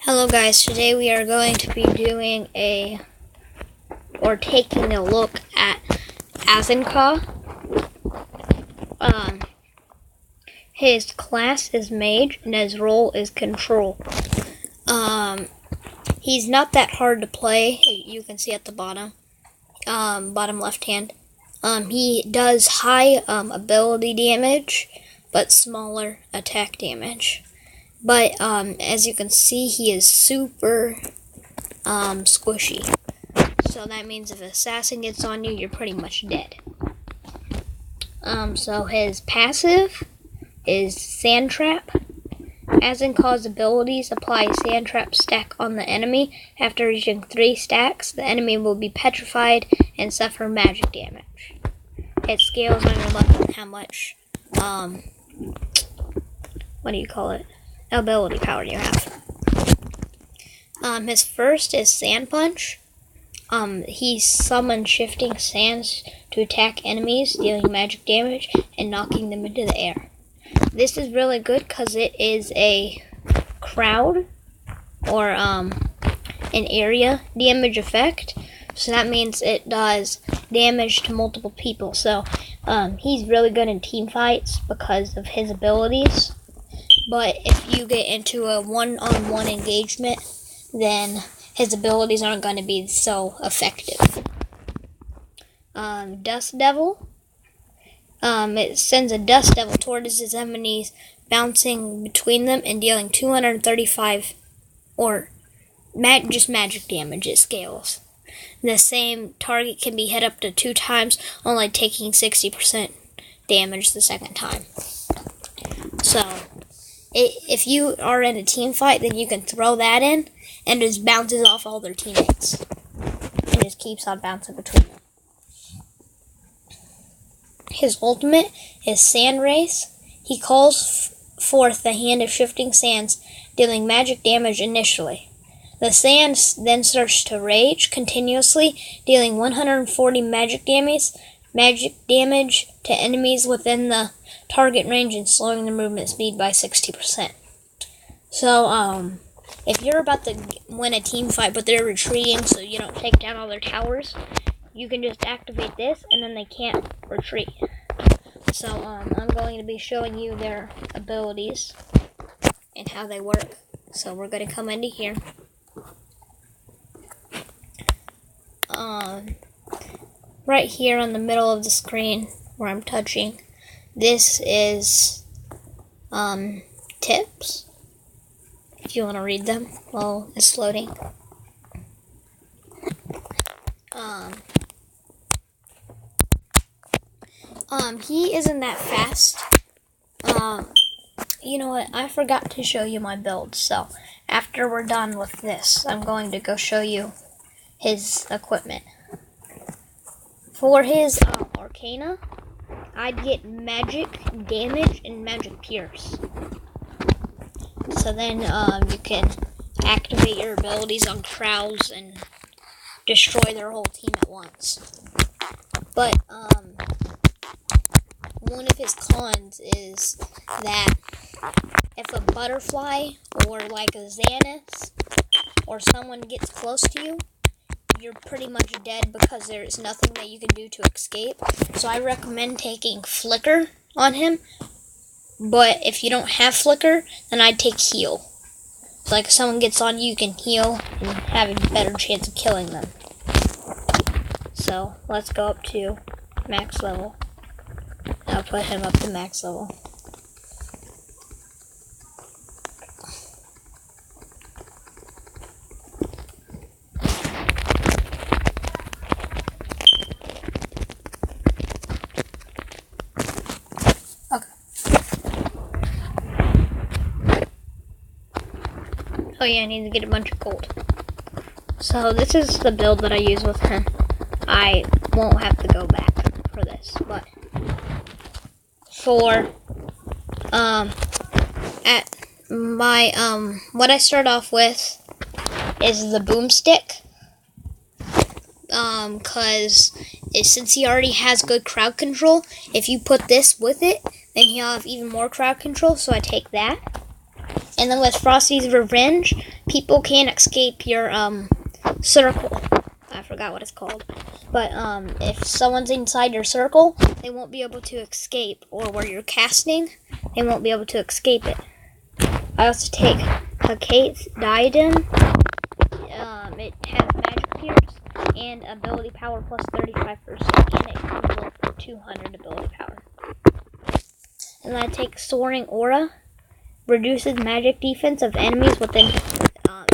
Hello guys, today we are going to be doing taking a look at Azzen Ka. His class is Mage and his role is Control. He's not that hard to play, you can see at the bottom left hand. He does high ability damage, but smaller attack damage. But as you can see, he is super squishy. So that means if an assassin gets on you, you're pretty much dead. So his passive is Sand Trap. Azzen Ka's abilities apply Sand Trap stack on the enemy. After reaching 3 stacks, the enemy will be petrified and suffer magic damage. It scales on your luck and how much ability power you have. His first is Sand Punch. He summons shifting sands to attack enemies, dealing magic damage and knocking them into the air. This is really good because it is a crowd or an area damage effect. So that means it does damage to multiple people. So he's really good in team fights because of his abilities. But if you get into a one-on-one engagement, then his abilities aren't going to be so effective. Dust Devil. It sends a Dust Devil towards his enemies, bouncing between them and dealing 235 just magic damage. It scales. The same target can be hit up to 2 times, only taking 60% damage the second time. So if you are in a team fight, then you can throw that in and just bounces off all their teammates. And just keeps on bouncing between them. His ultimate is Sand Race. He calls forth the hand of shifting sands, dealing magic damage initially. The sand then starts to rage continuously, dealing 140 magic damage to enemies within the target range and slowing their movement speed by 60%. So, if you're about to win a team fight but they're retreating so you don't take down all their towers, you can just activate this and then they can't retreat. So, I'm going to be showing you their abilities and how they work. So we're going to come into here. Right here on the middle of the screen where I'm touching, this is tips, if you want to read them while it's loading. He isn't that fast. You know what, I forgot to show you my build, so after we're done with this, I'm going to go show you his equipment. For his Arcana, I'd get Magic Damage and Magic Pierce. So then you can activate your abilities on crowds and destroy their whole team at once. But one of his cons is that if a butterfly or like a Xanax or someone gets close to you, you're pretty much dead because there's nothing that you can do to escape. So I recommend taking Flicker on him. But if you don't have Flicker, then I'd take Heal. So like if someone gets on you, you can heal and have a better chance of killing them. So let's go up to max level. I'll put him up to max level. Oh yeah, I need to get a bunch of gold. So this is the build that I use with him. I won't have to go back for this, but for what I start off with is the boomstick. Cause since he already has good crowd control, if you put this with it, then he'll have even more crowd control, so I take that. And then with Frosty's Revenge, people can't escape your circle. I forgot what it's called. But if someone's inside your circle, they won't be able to escape. Or where you're casting, they won't be able to escape it. I also take Kate's Diadem. It has magic pierce and ability power plus 35%, and it comes with 200 ability power. And then I take Soaring Aura. Reduces magic defense of enemies within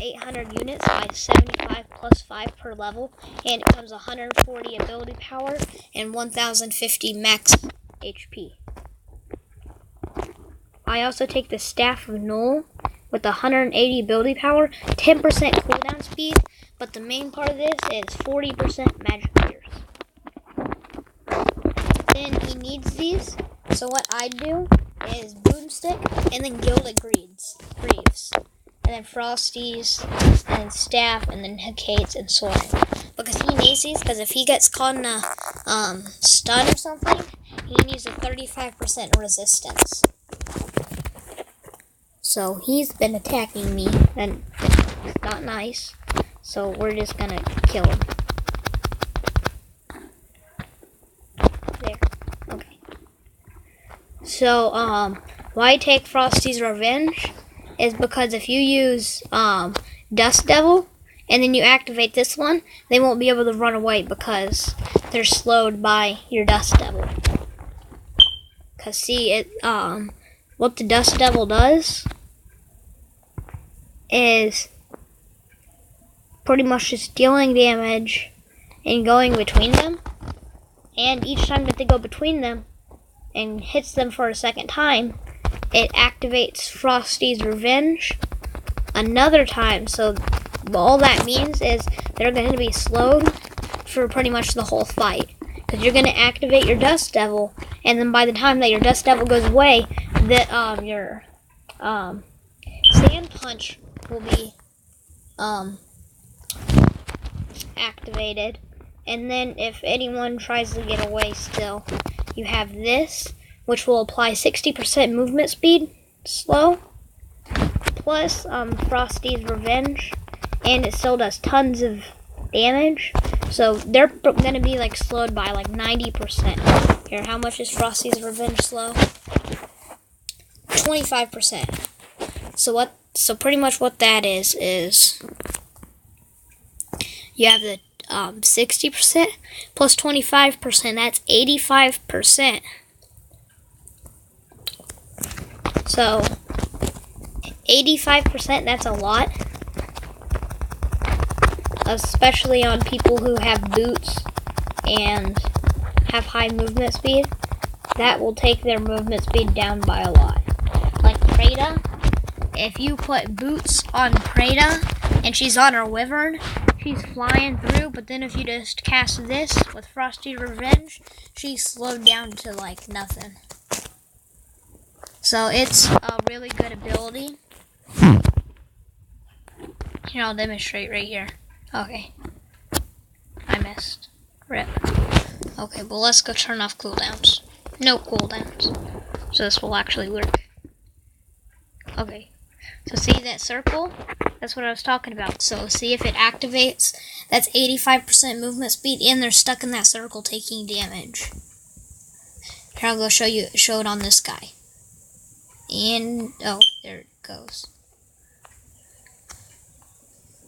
800 units by 75 plus 5 per level, and it comes 140 ability power and 1050 max HP. I also take the Staff of Null with 180 ability power, 10% cooldown speed, but the main part of this is 40% magic pierce. Then he needs these, so what I do is Boomstick and then Gilded Greaves. And then Frosty's, and then Staff, and then Kate's and Soaring. Because he needs these, because if he gets caught in a stun or something, he needs a 35% resistance. So he's been attacking me, and it's not nice. So we're just gonna kill him. There. Okay. So, why I take Frosty's Revenge is because if you use Dust Devil and then you activate this one, they won't be able to run away because they're slowed by your Dust Devil. Cause see, what the Dust Devil does is pretty much just dealing damage and going between them. And each time that they go between them and hits them for a second time, it activates Frosty's Revenge another time. So all that means is they're going to be slowed for pretty much the whole fight. Because you're going to activate your Dust Devil, and then by the time that your Dust Devil goes away, your Sand Punch will be activated. And then if anyone tries to get away still, you have this, which will apply 60% movement speed, slow, plus Frosty's Revenge, and it still does tons of damage. So they're going to be like slowed by like 90%. Here, how much is Frosty's Revenge slow? 25%. So pretty much what that is you have the 60% plus 25%, that's 85%. So 85%, that's a lot. Especially on people who have boots and have high movement speed. That will take their movement speed down by a lot. Like Preda, if you put boots on Preda and she's on her wyvern, she's flying through, but then if you just cast this with Frosty Revenge, she's slowed down to like nothing. So it's a really good ability. Here, I'll demonstrate right here. Okay. I missed. Rip. Okay, well let's go turn off cooldowns. No cooldowns. So this will actually work. Okay. So see that circle? That's what I was talking about. So see if it activates. That's 85% movement speed, and they're stuck in that circle taking damage. Here, I'll go show it on this guy. And, oh, there it goes.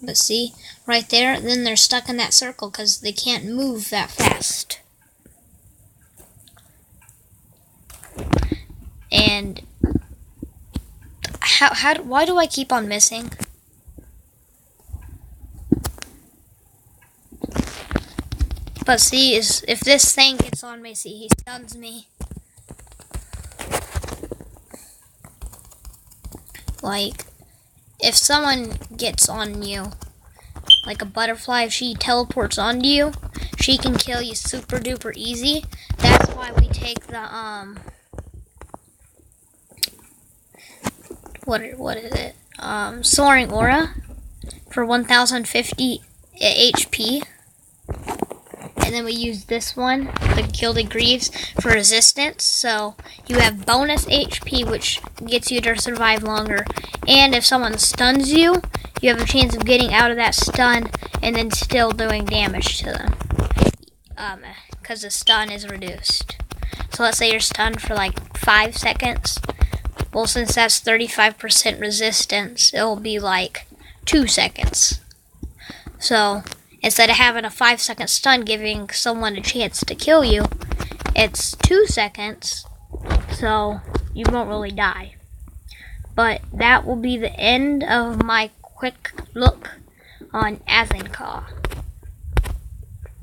But see, right there, then they're stuck in that circle because they can't move that fast. And why do I keep on missing? But see, if this thing gets on me, see, he stuns me. Like, if someone gets on you, like a butterfly, if she teleports onto you, she can kill you super duper easy. That's why we take the, what is it? Soaring Aura for 1050 HP. And then we use this one, the Gilded Greaves, for resistance. So you have bonus HP, which gets you to survive longer. And if someone stuns you, you have a chance of getting out of that stun and then still doing damage to them. Because the stun is reduced. So let's say you're stunned for like 5 seconds. Well, since that's 35% resistance, it'll be like 2 seconds. So instead of having a 5-second stun giving someone a chance to kill you, it's 2 seconds, so you won't really die. But that will be the end of my quick look on Azzen Ka.